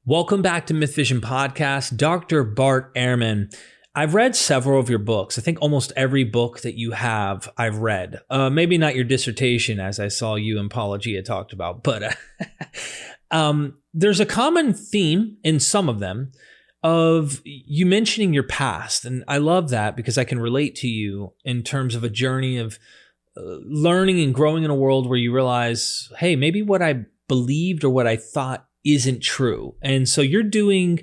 Welcome back to MythVision Podcast. Dr. Bart Ehrman. I've read several of your books. I think almost every book that you have, I've read. Maybe not your dissertation, as I saw you in Apologia talked about, but there's a common theme in some of them of you mentioning your past. And I love that because I can relate to you in terms of a journey of learning and growing in a world where you realize, hey, maybe what I believed or what I thought isn't true. And so you're doing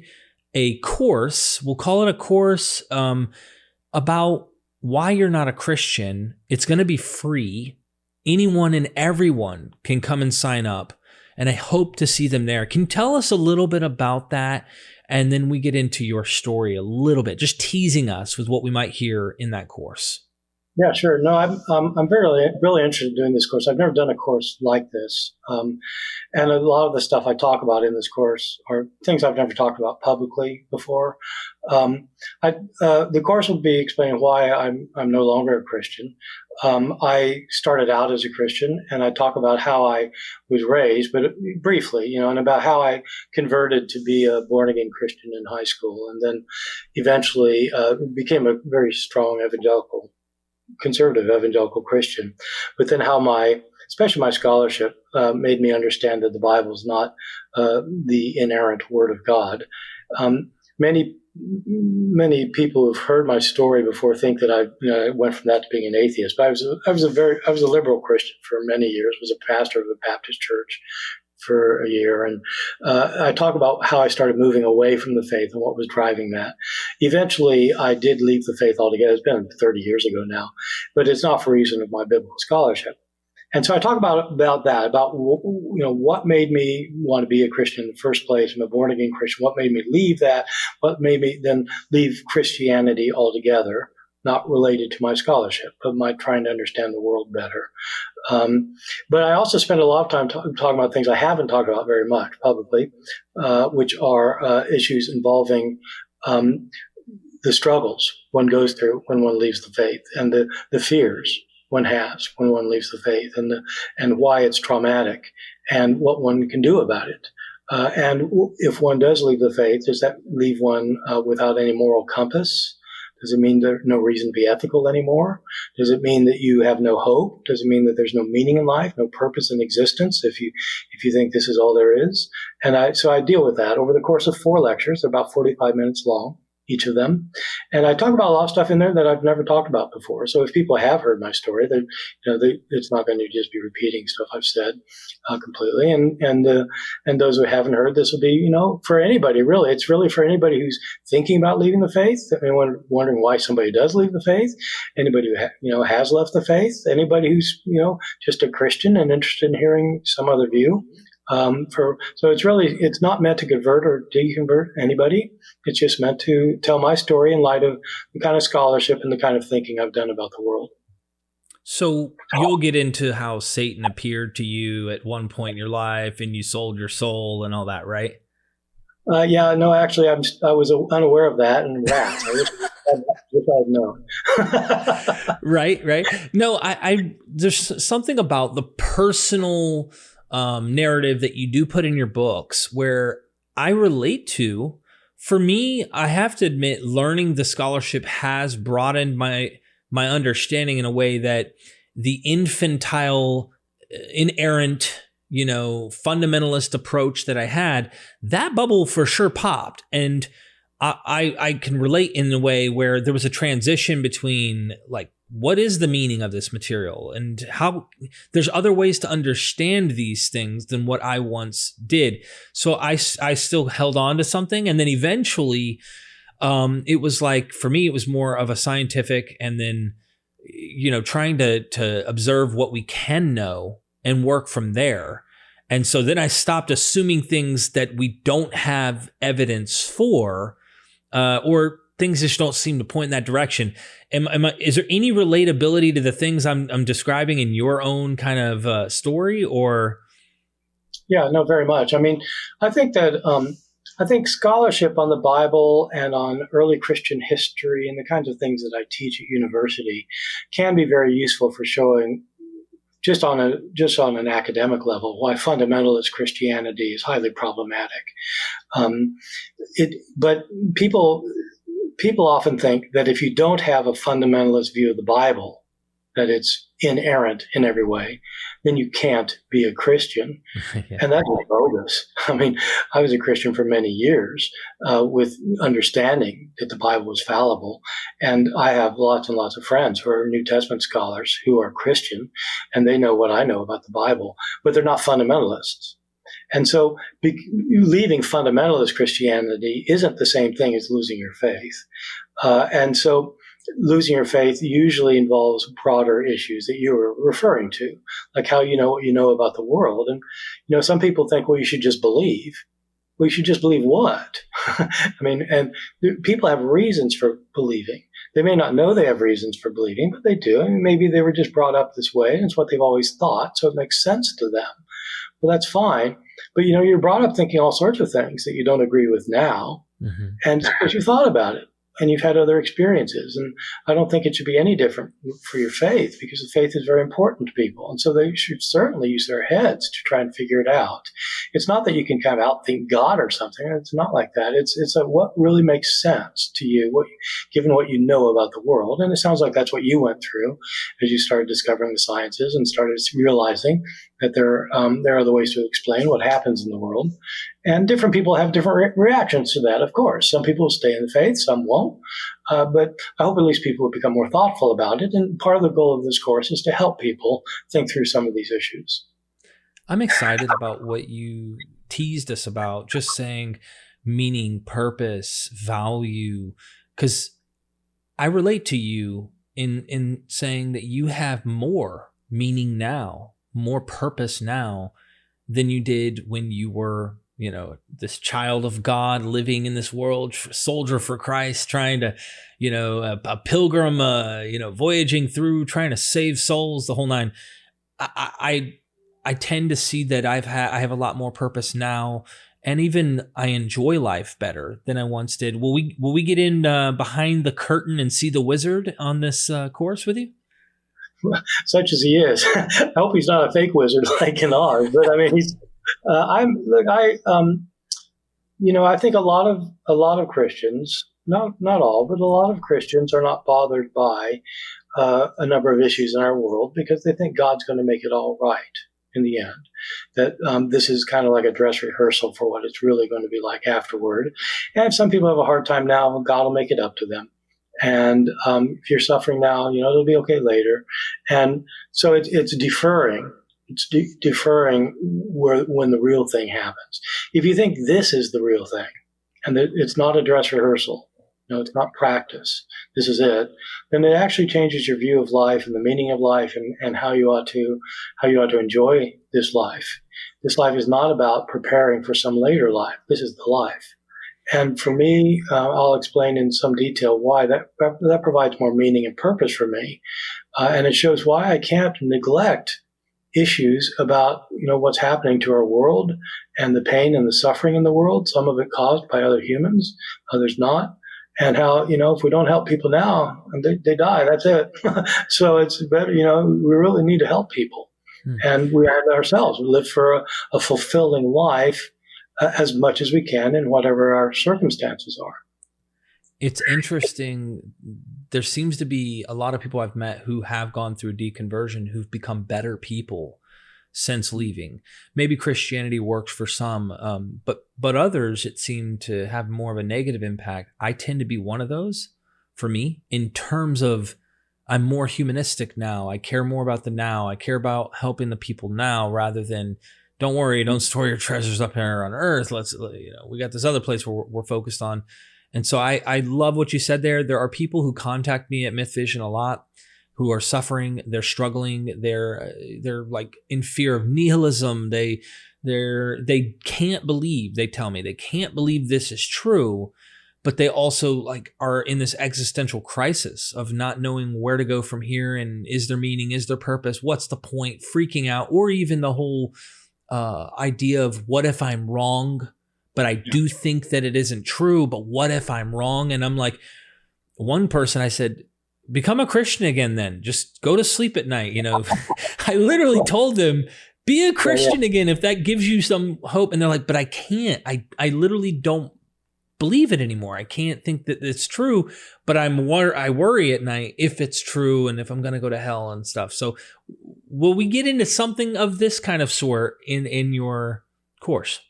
a course, we'll call it a course, about why you're not a Christian. It's going to be free. Anyone and everyone can come and sign up. And I hope to see them there. Can you tell us a little bit about that? And then we get into your story a little bit, just teasing us with what we might hear in that course. Yeah, sure. No, I'm really interested in doing this course. I've never done a course like this, and a lot of the stuff I talk about in this course are things I've never talked about publicly before. The course will be explaining why I'm no longer a Christian. I started out as a Christian, and I talk about how I was raised, but briefly, and about how I converted to be a born-again Christian in high school, and then eventually became a very strong conservative evangelical Christian, but then how especially my scholarship made me understand that the Bible is not the inerrant Word of God. Many people who've heard my story before think that I went from that to being an atheist, but I was a liberal Christian for many years. Was a pastor of a Baptist church for a year. And I talk about how I started moving away from the faith and what was driving that. Eventually, I did leave the faith altogether. It's been 30 years ago now, but it's not for reason of my biblical scholarship. And so I talk about that, about what made me want to be a Christian in the first place. I'm a born-again Christian. What made me leave that? What made me then leave Christianity altogether? Not related to my scholarship, but my trying to understand the world better. But I also spend a lot of time talking about things I haven't talked about very much publicly, which are issues involving the struggles one goes through when one leaves the faith, and the fears one has when one leaves the faith, and why it's traumatic, and what one can do about it. And if one does leave the faith, does that leave one without any moral compass? Does it mean there's no reason to be ethical anymore? Does it mean that you have no hope? Does it mean that there's no meaning in life, no purpose in existence if you think this is all there is? And so I deal with that over the course of 4 lectures. They're about 45 minutes long, each of them. And I talk about a lot of stuff in there that I've never talked about before. So if people have heard my story, it's not going to just be repeating stuff I've said completely. And those who haven't heard, this will be, for anybody, really. It's really for anybody who's thinking about leaving the faith, anyone wondering why somebody does leave the faith, anybody who, has left the faith, anybody who's, just a Christian and interested in hearing some other view. So it's not meant to convert or deconvert anybody. It's just meant to tell my story in light of the kind of scholarship and the kind of thinking I've done about the world. So you'll get into how Satan appeared to you at one point in your life and you sold your soul and all that, right? Yeah, no, actually, I was unaware of that, and rats. I wish I'd known. Right. No, I there's something about the personal narrative that you do put in your books where I relate to. For me, I have to admit, learning the scholarship has broadened my understanding in a way that the infantile, inerrant, fundamentalist approach that I had, that bubble for sure popped. And I can relate in a way where there was a transition between what is the meaning of this material and how there's other ways to understand these things than what I once did. So I still held on to something. And then eventually it was for me, it was more of a scientific and then, trying to observe what we can know and work from there. And so then I stopped assuming things that we don't have evidence for, or things just don't seem to point in that direction. Is there any relatability to the things I'm describing in your own kind of story, or? Yeah, no, very much. I think that I think scholarship on the Bible and on early Christian history and the kinds of things that I teach at university can be very useful for showing, just on an academic level, why fundamentalist Christianity is highly problematic. Um, but people often think that if you don't have a fundamentalist view of the Bible, that it's inerrant in every way, then you can't be a Christian. Yeah. And that's bogus. I mean, I was a Christian for many years with understanding that the Bible was fallible. And I have lots and lots of friends who are New Testament scholars who are Christian, and they know what I know about the Bible, but they're not fundamentalists. And so leaving fundamentalist Christianity isn't the same thing as losing your faith. And so losing your faith usually involves broader issues that you were referring to, like how you know what you know about the world. And, some people think, well, you should just believe. Well, you should just believe what? I mean, and people have reasons for believing. They may not know they have reasons for believing, but they do. I mean, maybe they were just brought up this way, and it's what they've always thought, so it makes sense to them. Well, that's fine. But, you're brought up thinking all sorts of things that you don't agree with now, and because you thought about it. And you've had other experiences. And I don't think it should be any different for your faith, because the faith is very important to people. And so they should certainly use their heads to try and figure it out. It's not that you can kind of outthink God or something. It's not like that. It's what really makes sense to you, given what you know about the world. And it sounds like that's what you went through as you started discovering the sciences and started realizing that there are other ways to explain what happens in the world. And different people have different reactions to that, of course. Some people stay in the faith, some won't. But I hope at least people will become more thoughtful about it. And part of the goal of this course is to help people think through some of these issues. I'm excited about what you teased us about, just saying meaning, purpose, value, because I relate to you in saying that you have more meaning now, more purpose now than you did when you were, this child of God living in this world, soldier for Christ, trying to, a pilgrim, voyaging through, trying to save souls, the whole nine. I tend to see that I have a lot more purpose now, and even I enjoy life better than I once did. Will we get in behind the curtain and see the wizard on this course with you? Such as he is. I hope he's not a fake wizard like in ours, but I mean, he's. I think a lot of Christians, not all, but a lot of Christians are not bothered by a number of issues in our world because they think God's going to make it all right in the end. That this is kind of like a dress rehearsal for what it's really going to be like afterward. And if some people have a hard time now, God will make it up to them. And if you're suffering now, it'll be okay later. And so it's deferring. It's deferring when the real thing happens. If you think this is the real thing, and that it's not a dress rehearsal, it's not practice, this is it, then it actually changes your view of life and the meaning of life and how you ought to enjoy this life. This life is not about preparing for some later life. This is the life. And for me, I'll explain in some detail why that provides more meaning and purpose for me. And it shows why I can't neglect issues about, what's happening to our world and the pain and the suffering in the world, some of it caused by other humans, others not. And how, if we don't help people now, they die, that's it. So it's better, we really need to help people. And we ourselves live for a fulfilling life as much as we can in whatever our circumstances are. It's interesting. There seems to be a lot of people I've met who have gone through deconversion who've become better people since leaving. Maybe Christianity works for some, but others, it seemed to have more of a negative impact. I tend to be one of those for me in terms of I'm more humanistic now. I care more about the now. I care about helping the people now rather than don't worry, don't store your treasures up here on earth. We got this other place where we're focused on. And so I love what you said there. There are people who contact me at MythVision a lot who are suffering, they're struggling, they're like in fear of nihilism. They can't believe, they tell me they can't believe this is true, but they also are in this existential crisis of not knowing where to go from here. And is there meaning? Is there purpose? What's the point? Freaking out, or even the whole idea of what if I'm wrong? But I do think that it isn't true, but what if I'm wrong? And I'm like, one person, I said, become a Christian again then. Just go to sleep at night. I literally told him, be a Christian again if that gives you some hope. And they're like, but I can't. I literally don't believe it anymore. I can't think that it's true, but I worry at night if it's true and if I'm going to go to hell and stuff. So will we get into something of this kind of sort in your course?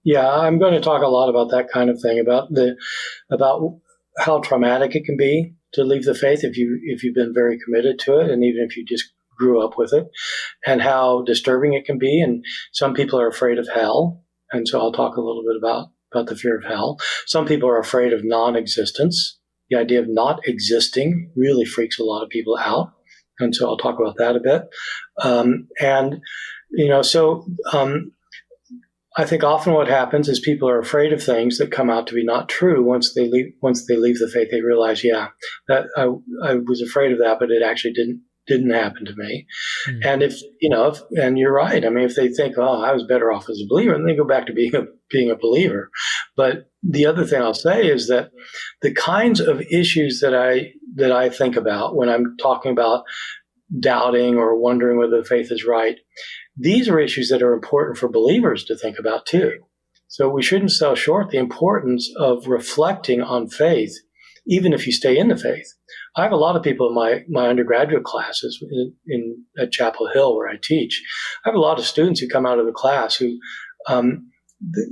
Yeah, I'm going to talk a lot about that kind of thing, about how traumatic it can be to leave the faith if you've been very committed to it, and even if you just grew up with it, and how disturbing it can be. And some people are afraid of hell, and so I'll talk a little bit about the fear of hell. Some people are afraid of non-existence. The idea of not existing really freaks a lot of people out. And so I'll talk about that a bit. I think often what happens is people are afraid of things that come out to be not true. Once they leave the faith, they realize, that I was afraid of that, but it actually didn't happen to me. And and you're right. I mean, if they think, oh, I was better off as a believer, then they go back to being a believer. But the other thing I'll say is that the kinds of issues that I think about when I'm talking about doubting or wondering whether the faith is right, these are issues that are important for believers to think about too. So we shouldn't sell short the importance of reflecting on faith, even if you stay in the faith. I have a lot of people in my undergraduate classes at Chapel Hill where I teach. I have a lot of students who come out of the class who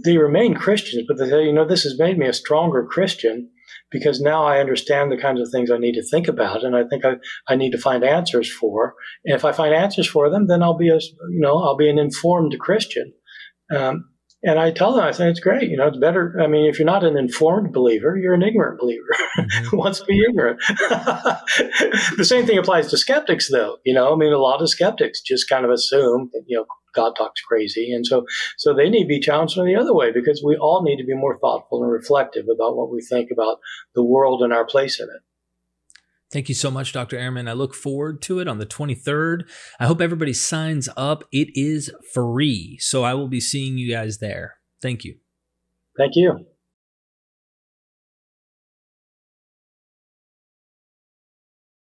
they remain Christians, but they say, this has made me a stronger Christian because now I understand the kinds of things I need to think about, and I think I need to find answers for. And if I find answers for them, then I'll be an informed Christian. And I tell them, I say, it's great. It's better. I mean, if you're not an informed believer, you're an ignorant believer who wants to be ignorant. The same thing applies to skeptics, though. A lot of skeptics just kind of assume that, God talks crazy. And so they need to be challenged in the other way, because we all need to be more thoughtful and reflective about what we think about the world and our place in it. Thank you so much, Dr. Ehrman. I look forward to it on the 23rd. I hope everybody signs up. It is free. So I will be seeing you guys there. Thank you. Thank you.